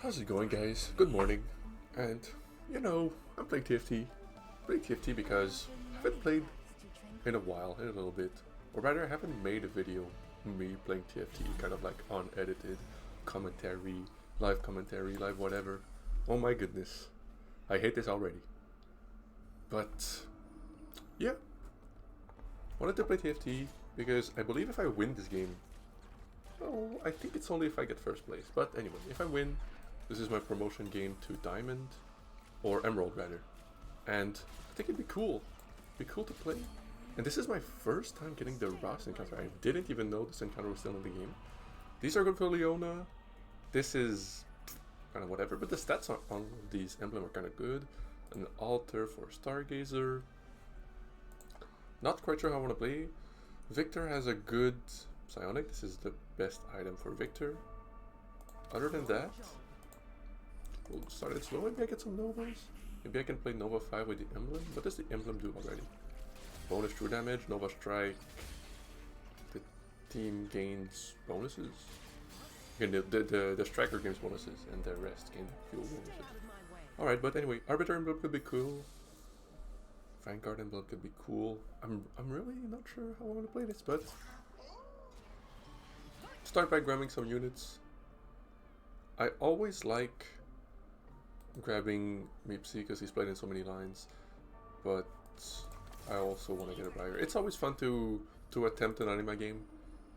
How's it going, guys? Good morning. And, I'm playing TFT. Playing TFT because I haven't played in a while, in a little bit. Or rather, I haven't made a video me playing TFT, kind of like unedited commentary, live whatever. Oh my goodness. I hate this already. But, yeah. Wanted to play TFT because I believe if I win this game, well, I think it's only if I get first place. But anyway, if I win, this is my promotion game to Diamond, or Emerald rather. And I think it'd be cool. Be cool to play. And this is my first time getting the Rhaast encounter. I didn't even know this encounter was still in the game. These are good for Leona. This is kind of whatever, but the stats on these emblems are kind of good. An altar for Stargazer. Not quite sure how I want to play. Victor has a good psionic. This is the best item for Victor. Other than that, we'll start it slow. Maybe I get some Novas. Maybe I can play Nova 5 with the emblem. What does the emblem do already? Bonus true damage, Nova Strike. The team gains bonuses. Okay, the striker gains bonuses, and the rest gain fuel bonuses. Alright, but anyway, Arbiter emblem could be cool. Vanguard emblem could be cool. I'm really not sure how I want to play this, but start by grabbing some units. I always like grabbing Meepsy because he's played in so many lines, but I also want to get a Briar. It's always fun to attempt an Anima game.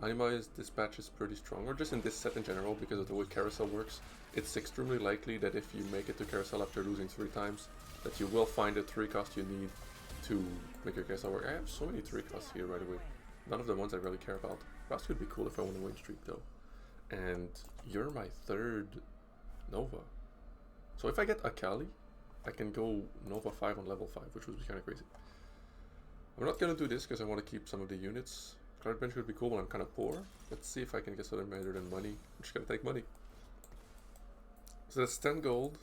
Anima's dispatch is pretty strong, or just in this set in general, because of the way Carousel works. It's extremely likely that if you make it to Carousel after losing 3 times, that you will find the 3 cost you need to make your Carousel work. I have so many 3 costs here right away. None of the ones I really care about. Rhaast could be cool if I want to win streak though. And you're my 3rd Nova. So if I get Akali, I can go Nova 5 on level 5, which would be kind of crazy. I'm not going to do this because I want to keep some of the units. Card bench would be cool when I'm kind of poor. Let's see if I can get something better than money. I'm just going to take money. So that's 10 gold.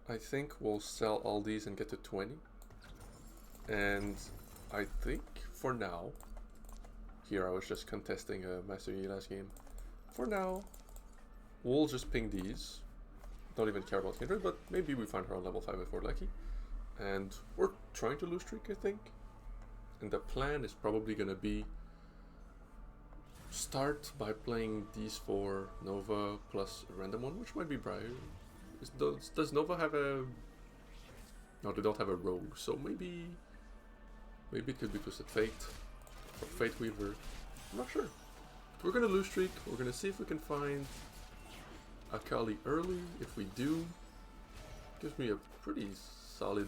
I think we'll sell all these and get to 20. And I think for now, here I was just contesting a Master Yi last game. For now, we'll just ping these. Don't even care about Kindred, but maybe we find her on level 5 if we're lucky. And we're trying to lose streak, I think. And the plan is probably gonna be start by playing these 4 Nova plus a random one, which might be Briar. Does Nova have a... No, they don't have a Rogue, so maybe it could be Twisted Fate or Fate Weaver. I'm not sure. But we're gonna lose streak. We're gonna see if we can find Akali early. If we do, gives me a pretty solid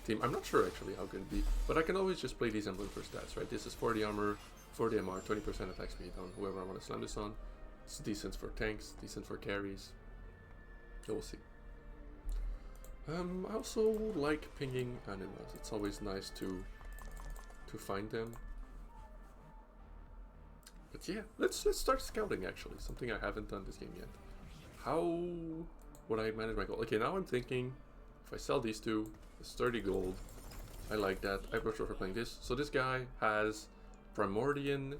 team. I'm not sure actually how good it'd be, but I can always just play these emblem for stats, right? This is 40 armor, 40 MR, 20% attack speed on whoever I want to slam this on. It's decent for tanks, decent for carries. So we'll see. I also like pinging Animas. It's always nice to find them. But yeah, let's start scouting actually. Something I haven't done this game yet. How would I manage my gold? Okay, now I'm thinking if I sell these 2, it's 30 gold. I like that. I prefer for playing this. So this guy has Primordian,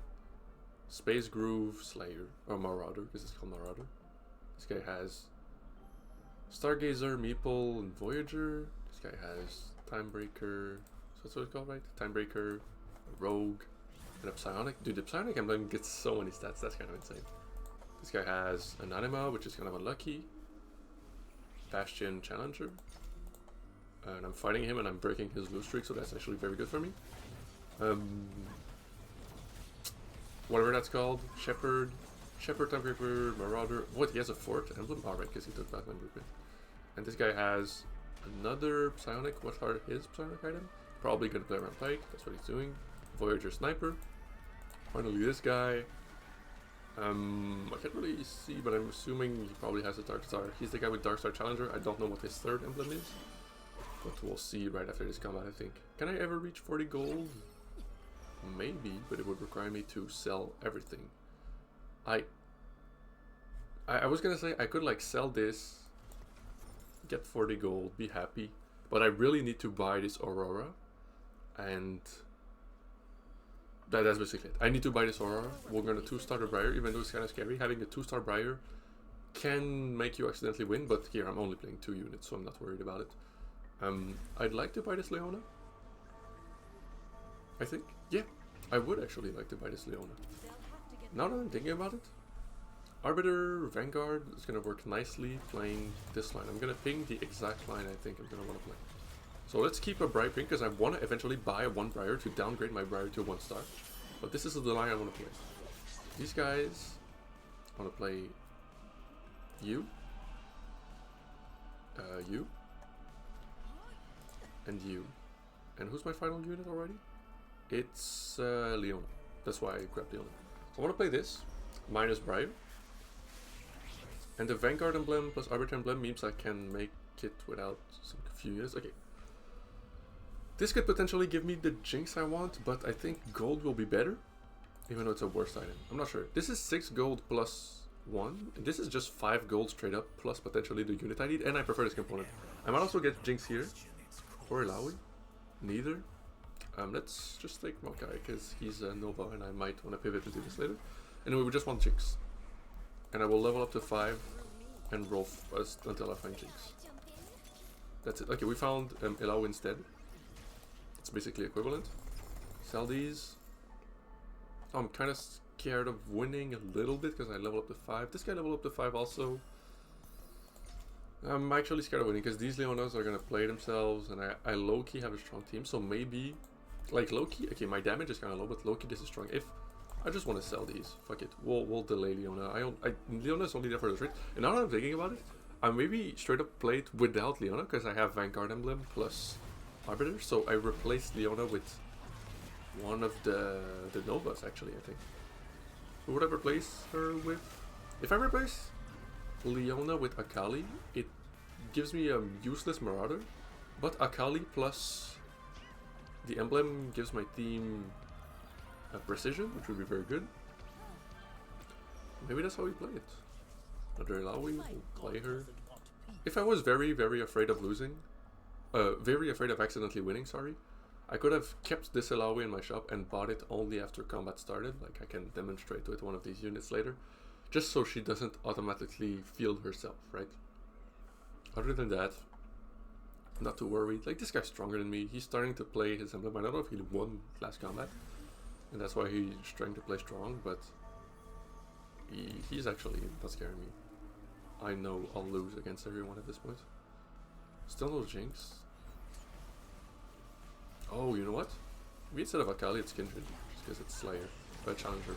Space Groove, Slayer, or Marauder, because it's called Marauder. This guy has Stargazer, Meeple, and Voyager. This guy has Timebreaker. So that's what it's called, right? Timebreaker, Rogue, and a Psionic. Dude, the Psionic emblem gets so many stats. That's kind of insane. This guy has an Anima, which is kind of unlucky. Bastion, Challenger. And I'm fighting him and I'm breaking his lose streak, so that's actually very good for me. Whatever that's called. Shepherd, Timebreaker, Marauder. What, he has a 4th emblem? Alright, because he took Batman Blueprint. And this guy has another Psionic. What are his Psionic items? Probably gonna play around Pike, that's what he's doing. Voyager Sniper. Finally this guy. I can't really see, but I'm assuming he probably has a Dark Star. He's the guy with Dark Star Challenger. I don't know what his 3rd emblem is, but we'll see right after this combat, I think. Can I ever reach 40 gold? Maybe, but it would require me to sell everything. I was gonna say I could like sell this, get 40 gold, be happy, but I really need to buy this Aurora, and that's basically it. I need to buy this Aurora. We're gonna 2-star the Briar, even though it's kind of scary. Having a 2-star Briar can make you accidentally win, but here I'm only playing 2 units, so I'm not worried about it. I'd like to buy this Leona. I think. Yeah, I would actually like to buy this Leona. Now that I'm thinking about it, Arbiter Vanguard is going to work nicely playing this line. I'm going to ping the exact line I think I'm going to want to play. So let's keep a Briar ping, because I want to eventually buy 1 Briar to downgrade my Briar to 1 star. But this is the line I want to play. These guys, I want to play you, you, and you. And who's my final unit already? It's Leona. That's why I grabbed Leona. So I want to play this, minus Briar. And the Vanguard emblem plus Arbiter emblem means I can make it without some few units. Okay. This could potentially give me the Jinx I want, but I think gold will be better. Even though it's a worse item. I'm not sure. This is 6 gold plus 1. And this is just 5 gold straight up, plus potentially the unit I need. And I prefer this component. I might also get Jinx here. Or Ilaoi. Neither. Let's just take Maokai, because he's a Nova and I might want to pivot to do this later. Anyway, we just want Jinx. And I will level up to 5 and roll until I find Jinx. That's it. Okay, we found Ilaoi instead. It's basically equivalent. Sell these. I'm kind of scared of winning a little bit because I level up to 5. This guy level up to 5 also. I'm actually scared of winning because these Leonas are going to play themselves and I low-key have a strong team. So maybe, like low-key, okay, my damage is kind of low, but low-key this is strong. If I just want to sell these, fuck it, we'll delay Leona. Leona's only there for the trade. And now that I'm thinking about it, I maybe straight up play it without Leona because I have Vanguard emblem plus Arbiter. So I replaced Leona with one of the Novas, actually, I think. Who would I replace her with? If I replace Leona with Akali, it gives me a useless Marauder, but Akali plus the emblem gives my team a precision, which would be very good. Maybe that's how we play it. Another Ilaoi, we'll play her. If I was very, very afraid of losing, very afraid of accidentally winning, sorry, I could have kept this Ilaoi in my shop and bought it only after combat started, like I can demonstrate with one of these units later, just so she doesn't automatically field herself, right? Other than that, I'm not too worried. Like, this guy's stronger than me. He's starting to play his emblem. I don't know if he won last combat, and that's why he's trying to play strong, but he's actually not scaring me. I know I'll lose against everyone at this point. Still no Jinx. Oh, you know what? Maybe instead of Akali, it's Kindred, just because it's Slayer, Challenger.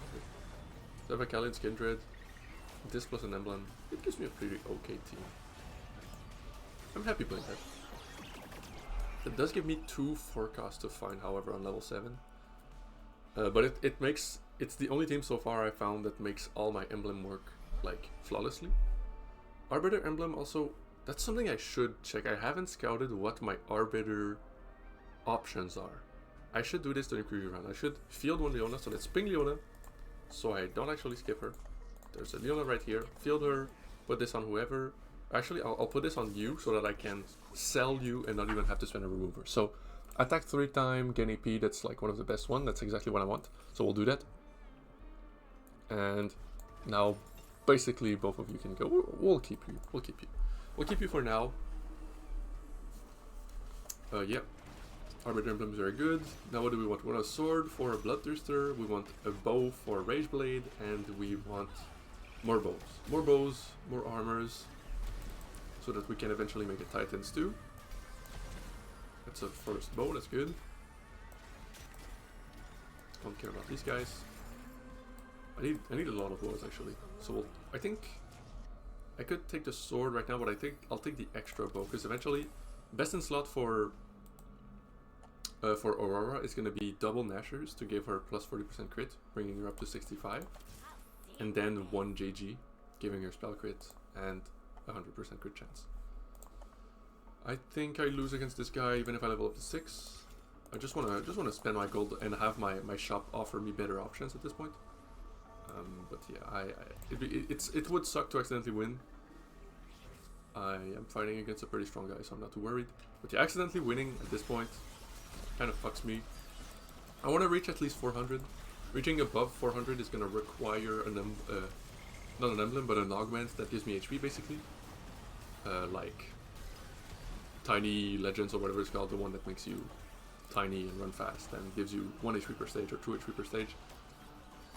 Instead of Akali, it's Kindred. This plus an emblem, it gives me a pretty okay team. I'm happy playing that. It does give me 2 forecasts to find, however, on level 7. But it's the only team so far I found that makes all my emblem work, like, flawlessly. Arbiter emblem also, that's something I should check. I haven't scouted what my Arbiter options are. I should do this during preview round. I should field one Leona, so let's ping Leona, so I don't actually skip her. There's a Leona right here. Field her, put this on whoever. Actually, I'll put this on you so that I can sell you and not even have to spend a remover. So, attack 3 times, gain AP, that's like one of the best one. That's exactly what I want. So we'll do that. And now, basically, both of you can go. We'll keep you. We'll keep you. We'll keep you for now. Yeah. Arbiter emblem is very good. Now what do we want? We want a sword for a Bloodthirster, we want a bow for a Rage Blade, and we want more bows. More bows, more armors, so that we can eventually make it Titans too. That's a first bow, that's good. Don't care about these guys. I need a lot of bows actually. So I think I could take the sword right now, but I think I'll take the extra bow, because eventually best in slot for Aurora is going to be double Nashers to give her plus 40% crit, bringing her up to 65. And then 1 JG, giving her spell crit and 100% crit chance. I think I lose against this guy even if I level up to 6. I just wanna spend my gold and have my shop offer me better options at this point. But yeah, it would suck to accidentally win. I am fighting against a pretty strong guy, so I'm not too worried. But yeah, accidentally winning at this point kind of fucks me. I want to reach at least 400. Reaching above 400 is going to require not an emblem, but an augment that gives me HP basically. Like tiny legends or whatever it's called, the one that makes you tiny and run fast and gives you 1 HP per stage or 2 HP per stage.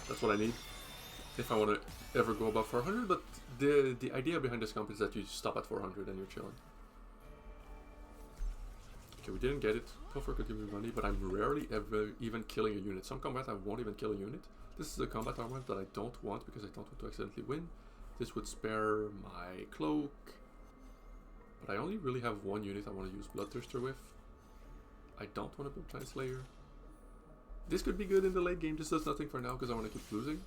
That's what I need if I want to ever go above 400, but the idea behind this comp is that you stop at 400 and you're chilling. Okay, we didn't get it. Topher could give me money, but I'm rarely ever even killing a unit. Some combat I won't even kill a unit. This is a combat armament that I don't want because I don't want to accidentally win. This would spare my cloak, but I only really have one unit I want to use Bloodthirster with. I don't want to build Giant Slayer. This could be good in the late game. This does nothing for now because I want to keep losing.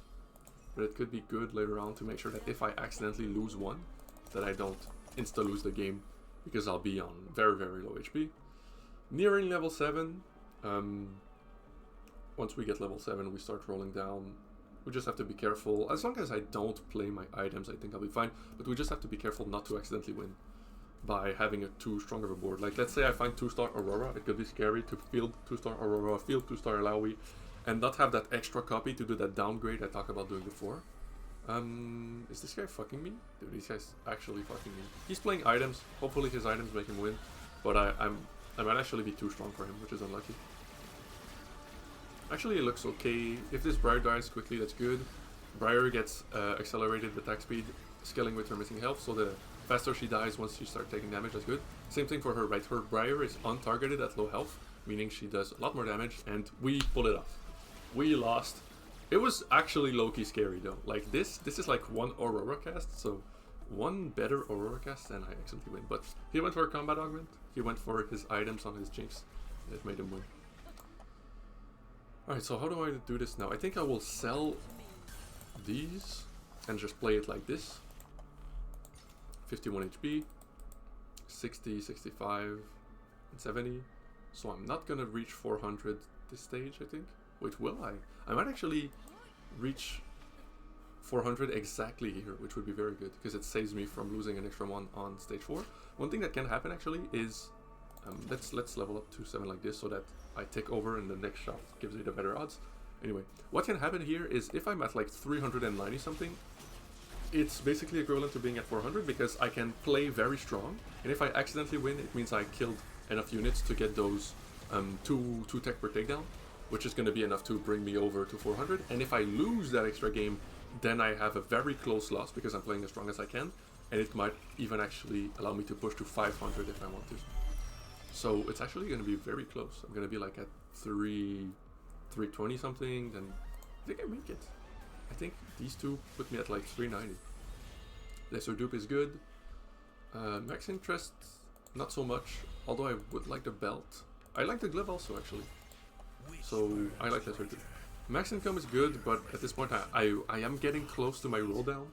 But it could be good later on to make sure that if I accidentally lose one, that I don't insta-lose the game because I'll be on very, very low HP. Nearing level 7. Once we get level 7, we start rolling down. We just have to be careful. As long as I don't play my items, I think I'll be fine. But we just have to be careful not to accidentally win by having a too strong of a board. Like, let's say I find 2-star Aurora. It could be scary to field 2-star Aurora, field 2-star Alawi, and not have that extra copy to do that downgrade I talked about doing before. Is this guy fucking me? Dude, this guy's actually fucking me. He's playing items. Hopefully his items make him win. But I might actually be too strong for him, which is unlucky. Actually, it looks okay. If this Briar dies quickly, that's good. Briar gets accelerated attack speed, scaling with her missing health, so the faster she dies once she starts taking damage, that's good. Same thing for her, right? Her Briar is untargeted at low health, meaning she does a lot more damage, and we pull it off. We lost. It was actually low-key scary, though. Like, this is like one Aurora cast, so one better Aurora cast, and I accidentally win. But he went for a combat augment. He went for his items on his Jinx. It made him win. Alright, so how do I do this now? I think I will sell these and just play it like this. 51 HP, 60, 65, and 70. So I'm not gonna reach 400 this stage, I think. Wait, will I? I might actually reach 400 exactly here, which would be very good, because it saves me from losing an extra one on stage 4. One thing that can happen actually is, let's level up to 7 like this, so that I take over and the next shot gives me the better odds. Anyway, what can happen here is if I'm at like 390 something, it's basically equivalent to being at 400 because I can play very strong, and if I accidentally win, it means I killed enough units to get those 2 tech per takedown, which is going to be enough to bring me over to 400. And if I lose that extra game, then I have a very close loss because I'm playing as strong as I can, and it might even actually allow me to push to 500 if I want to. So it's actually going to be very close. I'm going to be like at 320 something, then I think I make it. I think these two put me at like 390. Lesser Dupe is good. Max Interest, not so much, although I would like the belt. I like the glove also, actually. So I like Lesser Dupe. Max Income is good, but at this point I am getting close to my roll down.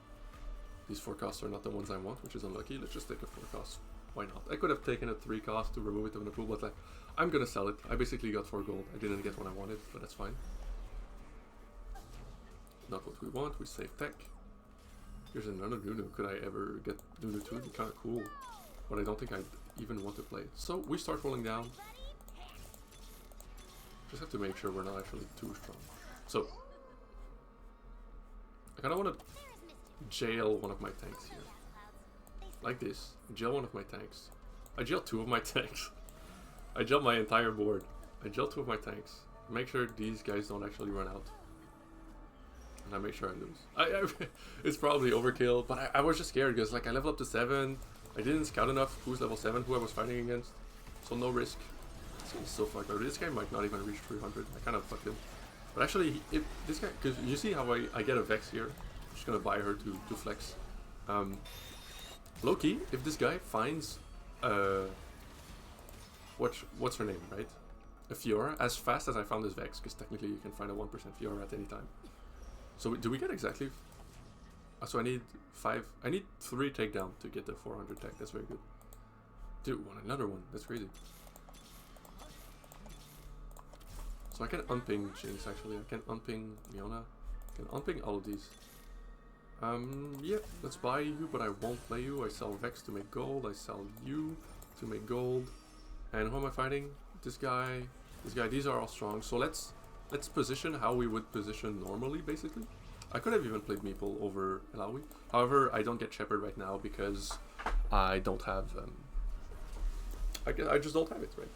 These 4 costs are not the ones I want, which is unlucky. Let's just take a 4 cost. Why not? I could have taken a 3 cost to remove it from the pool, but like, I'm gonna sell it. I basically got 4 gold. I didn't get what I wanted, but that's fine. Not what we want. We save tech. Here's another Nunu. Could I ever get Nunu 2? It'd be kind of cool, but I don't think I'd even want to play it. So we start rolling down. Just have to make sure we're not actually too strong. So I kind of want to jail one of my tanks here. Like this. Jail one of my tanks. I jail 2 of my tanks. I jail my entire board. I jail 2 of my tanks. Make sure these guys don't actually run out. And I make sure I lose. It's probably overkill, but I was just scared because like I leveled up to 7. I didn't scout enough who's level 7, who I was fighting against. So no risk. This guy's so fucked up. This guy might not even reach 300. I kind of fucked him. But actually, if this guy, because you see how I get a Vex here. I'm just gonna buy her to flex. Low-key, if this guy finds what's her name, right? A Fiora, as fast as I found this Vex, because technically you can find a 1% Fiora at any time. So do we get exactly? So I need 5. I need 3 takedown to get the 400 tech. That's very good. Dude, another one. That's crazy. So I can unping Jinx actually. I can unping Miona. I can unping all of these. Yeah, let's buy you, but I won't play you. I sell Vex to make gold. I sell you to make gold. And who am I fighting? This guy. This guy. These are all strong. So let's position how we would position normally, basically. I could have even played Meeple over Illaoi. However, I don't get Shepherd right now because I don't have... I just don't have it, right?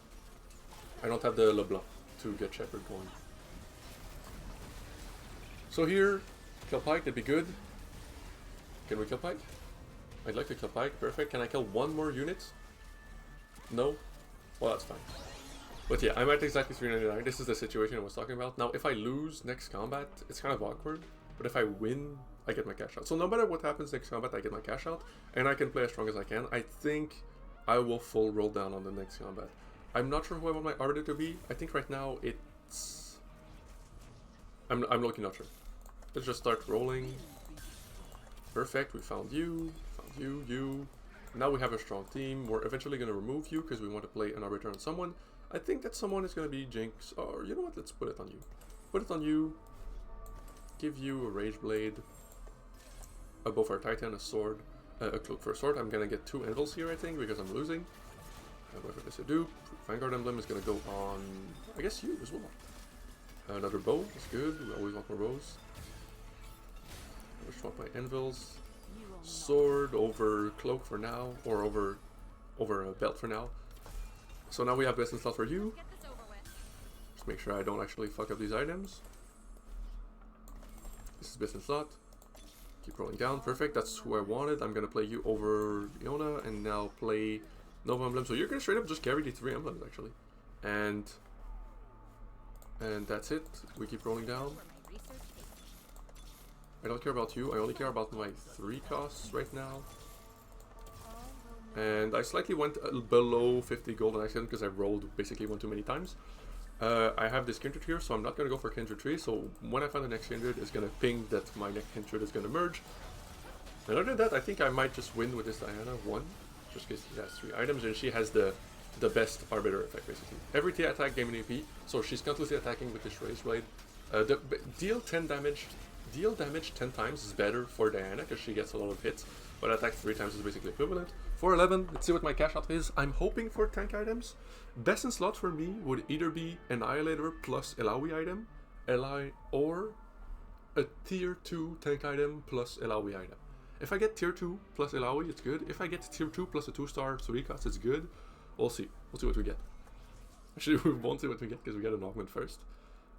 I don't have the LeBlanc to get Shepherd going. So here, kill Pike, that'd be good. Can we kill Pike? I'd like to kill Pike, perfect. Can I kill one more unit? No? Well, that's fine. But yeah, I'm at exactly 399. This is the situation I was talking about. Now, if I lose next combat, it's kind of awkward. But if I win, I get my cash out. So no matter what happens next combat, I get my cash out. And I can play as strong as I can. I think I will full roll down on the next combat. I'm not sure who I want my Arbiter to be. I think right now it's... I'm looking not sure. Let's just start rolling. Perfect, we found you, you. Now we have a strong team. We're eventually going to remove you because we want to play an Arbiter on someone. I think that someone is going to be Jinx, or you know what, let's put it on you. Put it on you. Give you a Rage Blade, a Bow for a Titan, a sword, a Cloak for a sword. I'm going to get 2 Anvils here, I think, because I'm losing. Whatever this is do. Vanguard Emblem is going to go on, I guess, you as well. Another bow, that's good. We always want more bows. I just want my Anvils. Sword over Cloak for now, or over a belt for now. So now we have best in slot for you. Just make sure I don't actually fuck up these items. This is best in slot. Keep rolling down, perfect. That's who I wanted. I'm gonna play you over Iona and now play Nova Emblem. So you're gonna straight up just carry the 3 emblems actually, and that's it. We keep rolling down. I don't care about you, I only care about my 3 costs right now. And I slightly went below 50 gold on accident because I rolled basically one too many times. I have this Kindred here, so I'm not going to go for Kindred 3. So when I find the next Kindred, it's going to ping that my next Kindred is going to merge. And other than that, I think I might just win with this Diana 1. Just because she has 3 items and she has the best Arbiter effect basically. Every T attack game in AP, so she's continuously attacking with this Rage Blade. Deal 10 damage. Deal damage 10 times is better for Diana because she gets a lot of hits, but attack 3 times is basically equivalent. For 11, let's see what my cash out is. I'm hoping for tank items. Best in slot for me would either be Annihilator plus Illaoi item, or a tier 2 tank item plus Illaoi item. If I get tier 2 plus Illaoi, it's good. If I get tier 2 plus a 2-star 3 cost, it's good. We'll see. We'll see what we get. Actually, we won't see what we get because we get an augment first.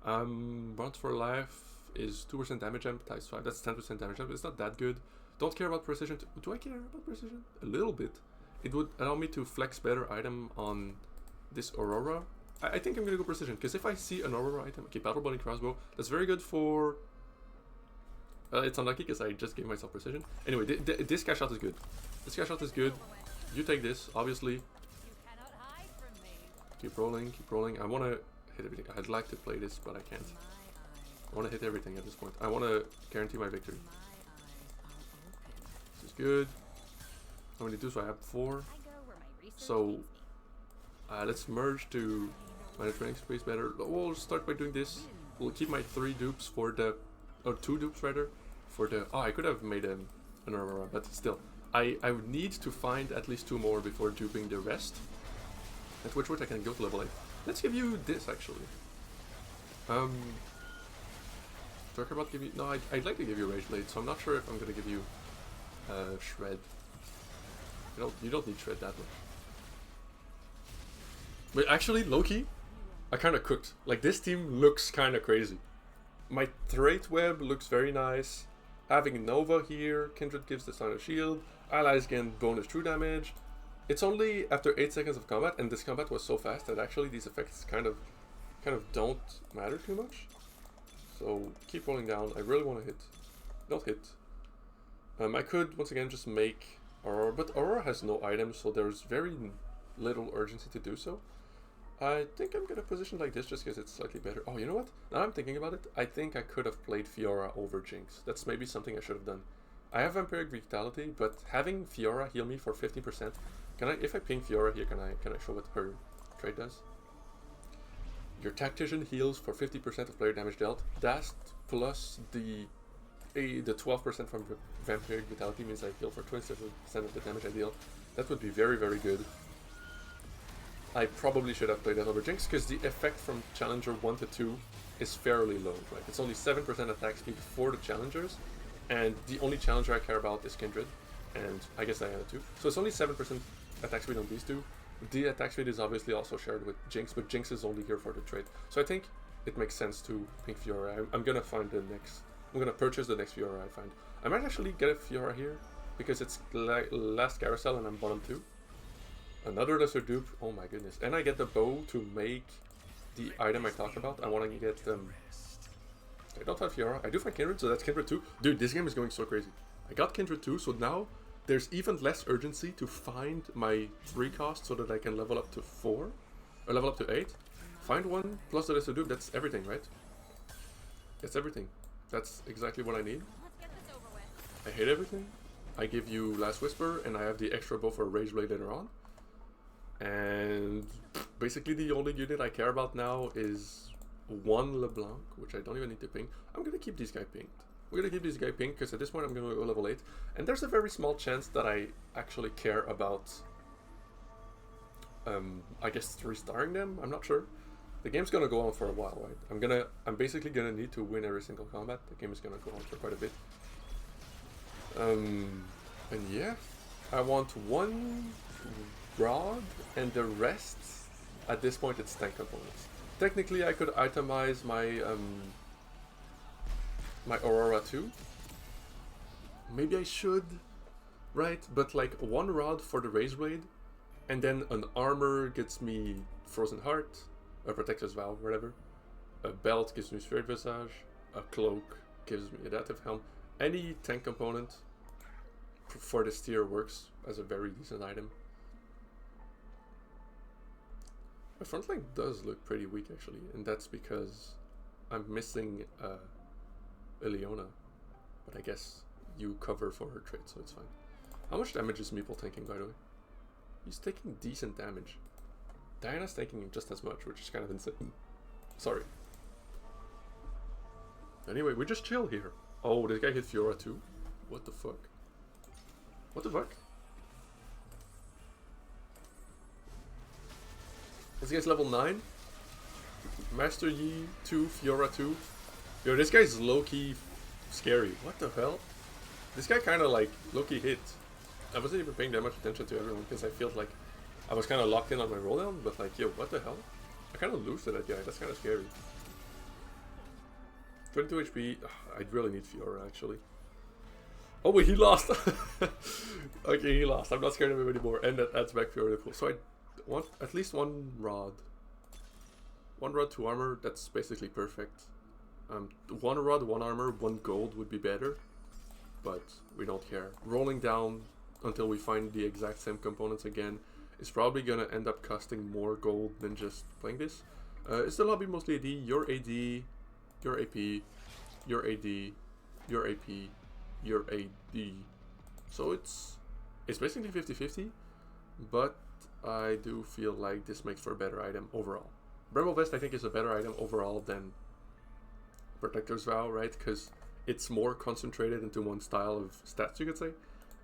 Bronze for life is 2% damage amp times 5. That's 10% damage amp. It's not that good. Don't care about precision. Do I care about precision? A little bit. It would allow me to flex better item on this Aurora. I think I'm gonna go precision because if I see an Aurora item, okay, Battle Bunny Crossbow, that's very good for. It's unlucky because I just gave myself precision. Anyway, this cash out is good. This cash out is good. You take this, obviously. Keep rolling, keep rolling. I want to hit everything. I'd like to play this, but I can't. I want to hit everything at this point. I want to guarantee my victory. This is good. How many do so? I have 4. So let's merge to manage training space better. We'll start by doing this. We'll keep my 3 dupes for the, or 2 dupes rather, for the. Oh, I could have made an Aurora, but still, I would need to find at least 2 more before duping the rest. At which point I can go to level 8. Let's give you this actually. Talk about give you. No, I'd like to give you Rage Blade, so I'm not sure if I'm gonna give you Shred. You don't need Shred that much. But actually, low-key, I kind of cooked. Like, this team looks kind of crazy. My Trait Web looks very nice. Having Nova here, Kindred gives the Sign of Shield. Allies get bonus true damage. It's only after 8 seconds of combat, and this combat was so fast that actually these effects kind of don't matter too much. So keep rolling down. I really want to hit. Don't hit. I could once again just make Aurora, but Aurora has no items, so there's very little urgency to do so. I think I'm gonna position like this just because it's slightly better. Oh, you know what? Now I'm thinking about it. I think I could have played Fiora over Jinx. That's maybe something I should have done. I have Vampiric Vitality, but having Fiora heal me for 50%. Can I? If I ping Fiora here, can I show what her trait does? Your Tactician heals for 50% of player damage dealt. That plus the 12% from Vampiric Vitality means I heal for 27% of the damage I deal. That would be very, very good. I probably should have played that over Jinx, because the effect from Challenger 1 to 2 is fairly low, right? It's only 7% attack speed for the Challengers, and the only Challenger I care about is Kindred, and I guess Diana too. So it's only 7% attack speed on these two. The attack speed is obviously also shared with Jinx, but Jinx is only here for the trade. So I think it makes sense to pink Fiora. I'm gonna find the next... I'm gonna purchase the next Fiora I find. I might actually get a Fiora here, because it's last carousel and I'm bottom 2. Another lesser dupe, oh my goodness. And I get the bow to make the item I talked about. I want to get I don't have Fiora. I do find Kindred, so that's Kindred 2. Dude, this game is going so crazy. I got Kindred 2, so now there's even less urgency to find my 3 cost so that I can level up to 4. Or level up to 8. Find one plus the lesser dupe, that's everything, right? That's everything. That's exactly what I need. I hate everything. I give you Last Whisper, and I have the extra bow for Rage Blade later on. And basically the only unit I care about now is one LeBlanc, which I don't even need to ping. I'm gonna keep this guy pinged. We're gonna keep this guy pinged because at this point I'm gonna go level 8. And there's a very small chance that I actually care about, I guess, restarring them. I'm not sure. The game's gonna go on for a while, right? I'm basically gonna need to win every single combat. The game is gonna go on for quite a bit. And yeah, I want one rod, and the rest, at this point, it's tank components. Technically, I could itemize my my Aurora too. Maybe I should, right? But like one rod for the Rage Blade, and then an armor gets me Frozen Heart, a Protector's Vow, whatever. A belt gives me Spirit Visage. A cloak gives me Adaptive Helm. Any tank component for this tier works as a very decent item. My front line does look pretty weak actually, and that's because I'm missing Ileona. But I guess you cover for her trait, so it's fine. How much damage is Meeple taking, by the way? He's taking decent damage. Diana's taking just as much, which is kind of insane. Sorry. Anyway, we just chill here. Oh, this guy hit Fiora too? What the fuck? What the fuck? This guy's level 9. Master Yi 2, Fiora 2. Yo, this guy's low-key scary. What the hell? This guy kind of like low-key hit. I wasn't even paying that much attention to everyone because I felt like I was kind of locked in on my rolldown, but like, yo, what the hell? I kind of lose to that guy. That's kind of scary. 22 HP. Ugh, I really need Fiora actually. Oh wait, he lost. Okay, he lost. I'm not scared of him anymore, and that adds back Fiora to pool. So I want at least one rod. One rod, 2 armor. That's basically perfect. 1 rod, 1 armor, 1 gold would be better, but we don't care. Rolling down until we find the exact same components again is probably gonna end up costing more gold than just playing this. Is the lobby mostly AD? Your AD, your AP, your AD, your AP, your AD. So it's basically 50-50, but I do feel like this makes for a better item overall. Bramble Vest I think is a better item overall than Protector's Vow, right? Because it's more concentrated into one style of stats, you could say.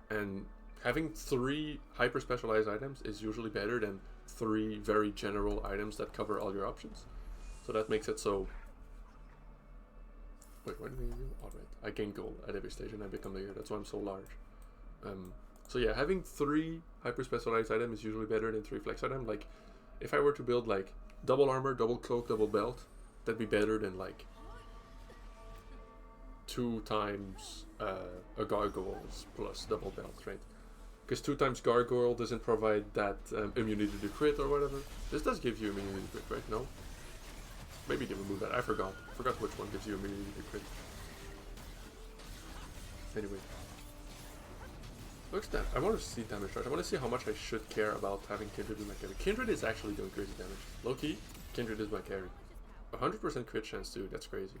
And having 3 hyper specialized items is usually better than 3 very general items that cover all your options. So that makes it so... Wait, what did we do? Alright, I gain gold at every stage and I become bigger. That's why I'm so large. So yeah, having 3 hyper specialized items is usually better than 3 flex items. Like, if I were to build like double armor, double cloak, double belt, that'd be better than like 2 times a gargoyles plus double belt, right? Because 2 times gargoyle doesn't provide that immunity to crit or whatever. This does give you immunity to crit, right? No? Maybe they remove that. I forgot. Forgot which one gives you immunity to crit. Anyway. Looks that. I want to see damage charge. I want to see how much I should care about having Kindred in my carry. Kindred is actually doing crazy damage. Low key, Kindred is my carry. 100% crit chance too. That's crazy.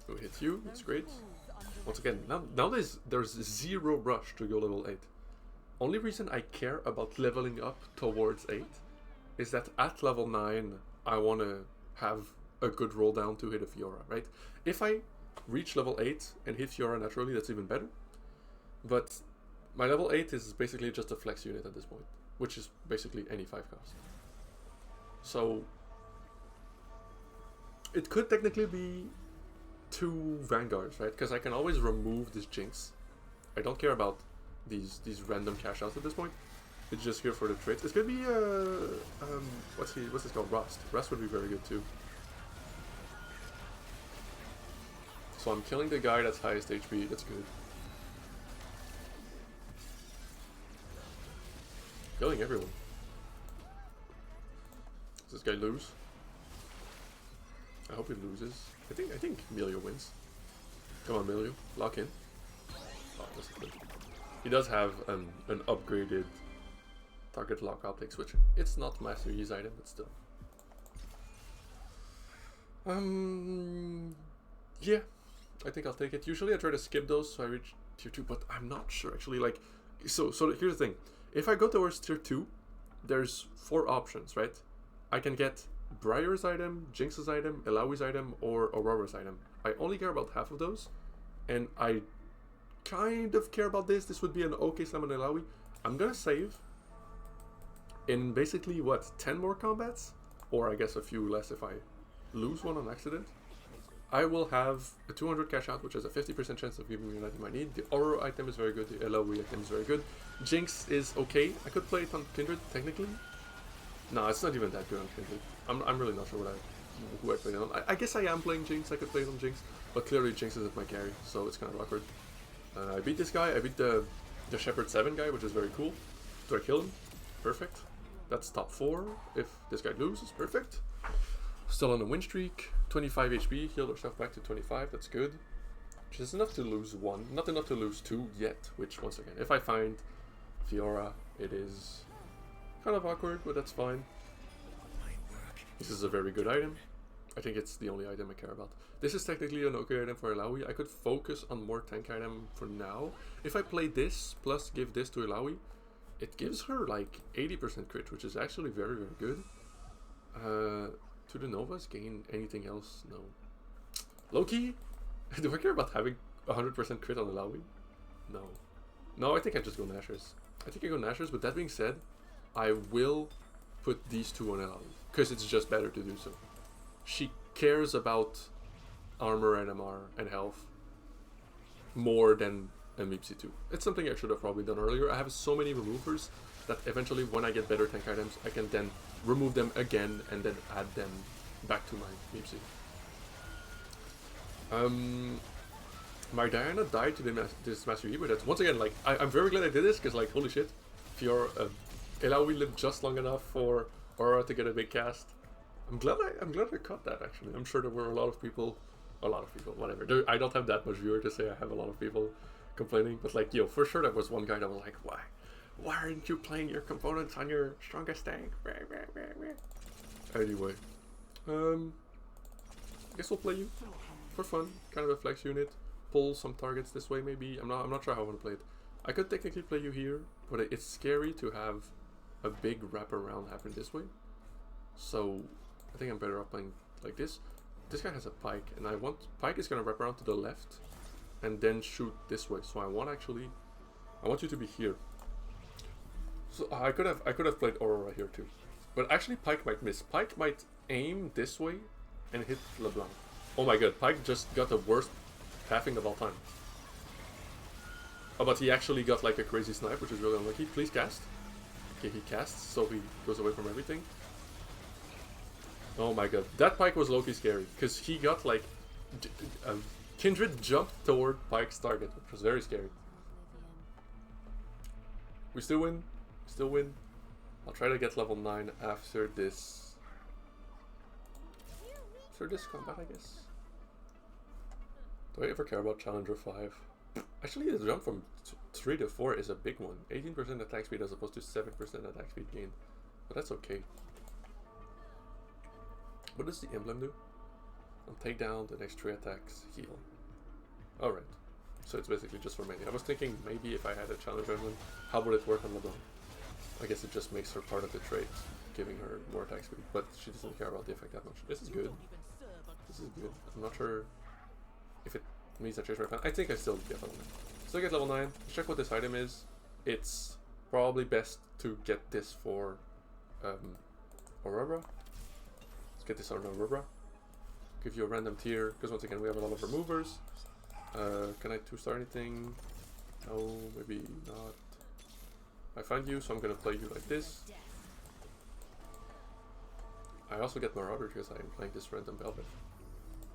Go hit you. That's great. Once again, now there's 0 rush to go level 8. Only reason I care about leveling up towards 8 is that at level 9 I want to have a good roll down to hit a Fiora, right? If I reach level 8 and hit Fiora naturally, that's even better. But my level 8 is basically just a flex unit at this point, which is basically any 5 cost. So it could technically be 2 Vanguards, right? Because I can always remove this Jinx. I don't care about these random cash outs at this point. It's just here for the trades. It's gonna be what's this called? Rhaast. Rhaast would be very good too. So I'm killing the guy that's highest HP. That's good. Killing everyone. Does this guy lose? I hope he loses. I think Emilio wins. Come on, Emilio, lock in. Oh, that's good. He does have an upgraded target lock optics, which it's not Master Yi's item, but still. Yeah, I think I'll take it. Usually I try to skip those so I reach tier 2, but I'm not sure actually. Like, so here's the thing. If I go towards tier 2, there's 4 options, right? I can get Briar's item, Jinx's item, Ilawi's item, or Aurora's item. I only care about half of those, and I kind of care about this. This would be an okay summon Ilawi. I'm gonna save in basically, what, 10 more combats? Or I guess a few less if I lose one on accident. I will have a 200 cash out, which is a 50% chance of giving me an item I need. The Aurora item is very good, the Ilawi item is very good. Jinx is okay. I could play it on Kindred, technically. No, it's not even that good on Kindred. I'm really not sure who I play it on. I guess I am playing Jinx, I could play it on Jinx, but clearly Jinx isn't my carry, so it's kind of awkward. I beat this guy, I beat the Shepherd 7 guy, which is very cool. Do I kill him? Perfect. That's top 4. If this guy loses, perfect. Still on a win streak. 25 HP, healed ourselves back to 25, that's good. Which is enough to lose 1, not enough to lose 2 yet, which once again, if I find Fiora, it is kind of awkward, but that's fine. This is a very good item. I think it's the only item I care about. This is technically an okay item for Ilawi. I could focus on more tank item for now. If I play this, plus give this to Ilawi, it gives her like 80% crit, which is actually very, very good. To the Novas, gain anything else? No. Loki? Do I care about having 100% crit on Ilawi? No. No, I think I just go Nashers. I think I go Nashers, but that being said, I will put these 2 on Ilawi, because it's just better to do so. She cares about armor and MR and health more than a Meepsy 2. It's something I should have probably done earlier. I have so many removers that eventually when I get better tank items, I can then remove them again and then add them back to my Meepsy. My Diana died to this Master Yi, but that's once again, like, I'm very glad I did this, because like, holy shit, Fiora, Ilawi lived just long enough for Aurora to get a big cast. I'm glad I caught that, actually. I'm sure there were a lot of people, whatever. I don't have that much viewer to say I have a lot of people complaining, but like, yo, for sure there was one guy that was like, why aren't you playing your components on your strongest tank? Anyway, I guess we'll play you for fun, kind of a flex unit, pull some targets this way maybe. I'm not sure how I want to play it. I could technically play you here, but it's scary to have a big wraparound happen this way. So I think I'm better off playing like this. This guy has a pike, and pike is gonna wrap around to the left and then shoot this way. So I want you to be here. So I could have played Aurora here too, but actually Pike might miss. Pike might aim this way and hit LeBlanc. Oh my god, Pike just got the worst pathing of all time. Oh, but he actually got like a crazy snipe, which is really unlucky. Please cast. Okay, he casts, so he goes away from everything. Oh my god, that Pike was low-key scary, because he got like Kindred jumped toward Pike's target, which was very scary. We still win. Still win. I'll try to get level 9 after this combat, I guess. Do I ever care about Challenger 5? Actually, the jump from 3 to 4 is a big one. 18% attack speed as opposed to 7% attack speed gain. But that's okay. What does the emblem do? On takedown, the next 3 attacks heal. Alright. So it's basically just for melee. I was thinking maybe if I had a Challenger emblem, how would it work on LeBlanc? I guess it just makes her part of the trait, giving her more attack speed, but she doesn't care about the effect that much. This is good. This is good. I'm not sure if it means I change my plan. I think I still get on it. So I get level 9. Let's check what this item is. It's probably best to get this for Aurora. Let's get this on Aurora. Give you a random tier, because once again we have a lot of removers. Can I 2-star anything? No, maybe not. I find you, so I'm gonna play you like this. I also get Marauder because I'm playing this random Belveth.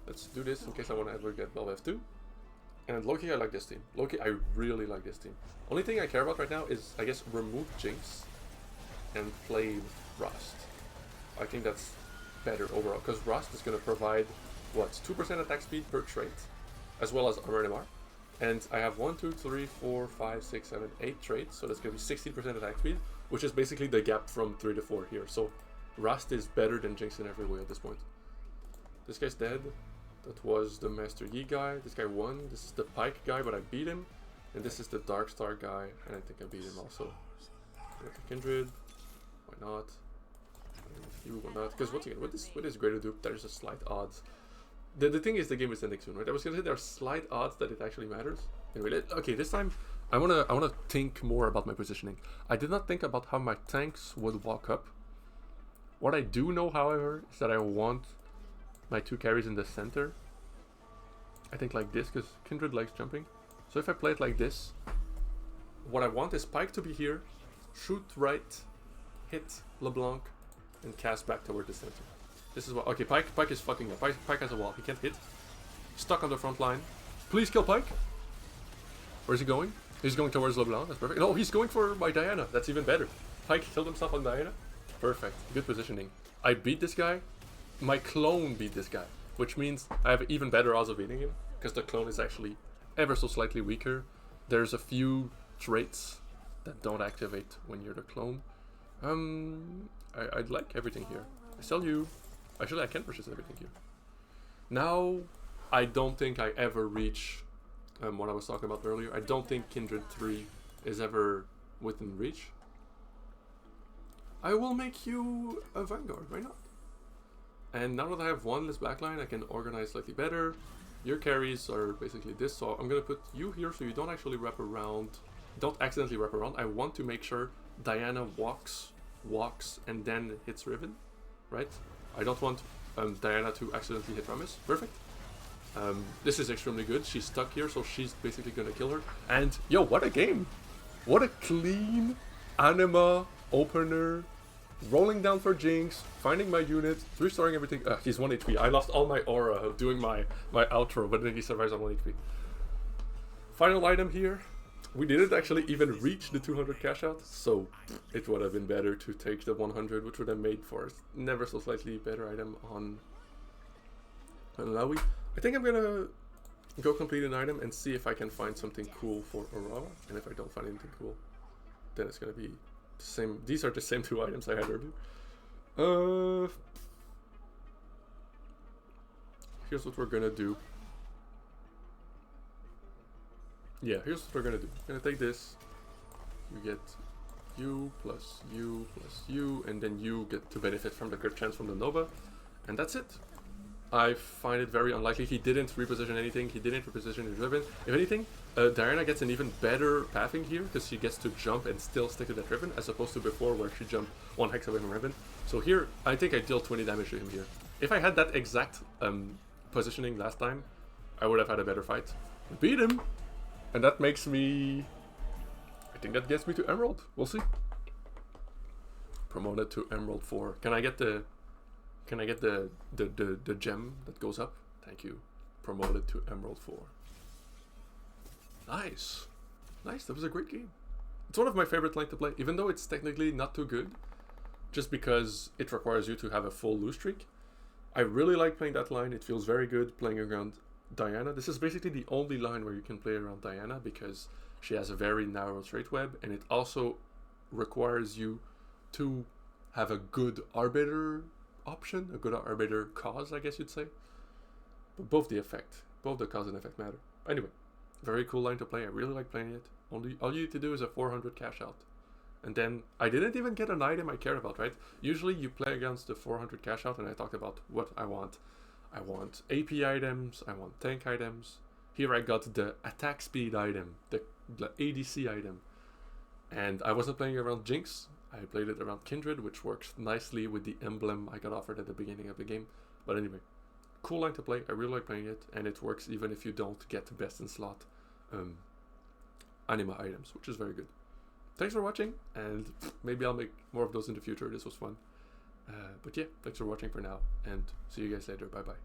Let's do this in case I want to ever get Belveth too. And Loki, I like this team. Loki, I really like this team. Only thing I care about right now is, I guess, remove Jinx and play Rhaast. I think that's better overall, because Rhaast is going to provide, what, 2% attack speed per trait, as well as armor and MR. And I have 1, 2, 3, 4, 5, 6, 7, 8 traits, so that's going to be 16% attack speed, which is basically the gap from 3 to 4 here. So Rhaast is better than Jinx in every way at this point. This guy's dead. That was the Master Yi guy. This guy won. This is the Pike guy, but I beat him. And this is the Dark Star guy, and I think I beat him also. Kindred. Why not? You will not. Because once again, what is Greater Dupe? There's a slight odds. The thing is, the game is ending soon, right? I was gonna say there are slight odds that it actually matters. Anyway, okay, this time I wanna think more about my positioning. I did not think about how my tanks would walk up. What I do know, however, is that I want my 2 carries in the center. I think like this, because Kindred likes jumping. So if I play it like this, what I want is Pike to be here, shoot right, hit LeBlanc, and cast back toward the center. This is what. Okay, Pike is fucking up. Pike has a wall. He can't hit. Stuck on the front line. Please kill Pike. Where's he going? He's going towards LeBlanc. That's perfect. No, he's going for my Diana. That's even better. Pike killed himself on Diana. Perfect. Good positioning. I beat this guy. My clone beat this guy, which means I have even better odds of beating him, because the clone is actually ever so slightly weaker. There's a few traits that don't activate when you're the clone. I'd like everything here. I sell you. Actually, I can purchase everything here. Now, I don't think I ever reach what I was talking about earlier. I don't think Kindred 3 is ever within reach. I will make you a Vanguard, why not? And now that I have one less backline, I can organize slightly better. Your carries are basically this, so I'm gonna put you here so you don't actually wrap around, don't accidentally wrap around. I want to make sure Diana walks, and then hits Riven, right? I don't want Diana to accidentally hit Ramis. Perfect. This is extremely good. She's stuck here, so she's basically gonna kill her. And yo, what a game! What a clean Anima opener. Rolling down for Jinx, finding my unit, 3-starring everything. He's 1 HP. I lost all my aura doing my outro, but then he survives on 1 HP. Final item here. We didn't actually even reach the 200 cash out, so it would have been better to take the 100, which would have made for a never so slightly better item on Lawi. I think I'm gonna go complete an item and see if I can find something cool for Aurora, and if I don't find anything cool, then it's gonna be the same. These are the same 2 items I had earlier. Here's what we're gonna do. Yeah, here's what we're gonna do. We're gonna take this. You get you plus you plus you, and then you get to benefit from the crit chance from the Nova, and that's it. I find it very unlikely. He didn't reposition anything. He didn't reposition his Riven. If anything, Diana gets an even better pathing here, because she gets to jump and still stick to that Riven, as opposed to before where she jumped 1 hex away from Riven. So here, I think I dealt 20 damage to him here. If I had that exact positioning last time, I would have had a better fight. Beat him! And that makes me... I think that gets me to Emerald. We'll see. Promoted to Emerald 4. Can I get the... Can I get the gem that goes up? Thank you. Promoted to Emerald 4. Nice. Nice, that was a great game. It's one of my favorite lines to play, even though it's technically not too good, just because it requires you to have a full lose streak. I really like playing that line. It feels very good playing around Diana. This is basically the only line where you can play around Diana, because she has a very narrow trait web, and it also requires you to have a good Arbiter option, a good Arbiter cause, I guess you'd say. But both the cause and effect matter. Anyway, very cool line to play. I really like playing it. All you need to do is a 400 cash out. And then I didn't even get an item I care about, right? Usually you play against the 400 cash out, and I talked about what I want. I want AP items, I want tank items, here I got the attack speed item, the ADC item. And I wasn't playing around Jinx. I played it around Kindred, which works nicely with the emblem I got offered at the beginning of the game. But anyway, cool line to play. I really like playing it, and it works even if you don't get the best in slot Anima items, which is very good. Thanks for watching, and maybe I'll make more of those in the future. This was fun. But yeah, thanks for watching for now, and see you guys later. Bye bye.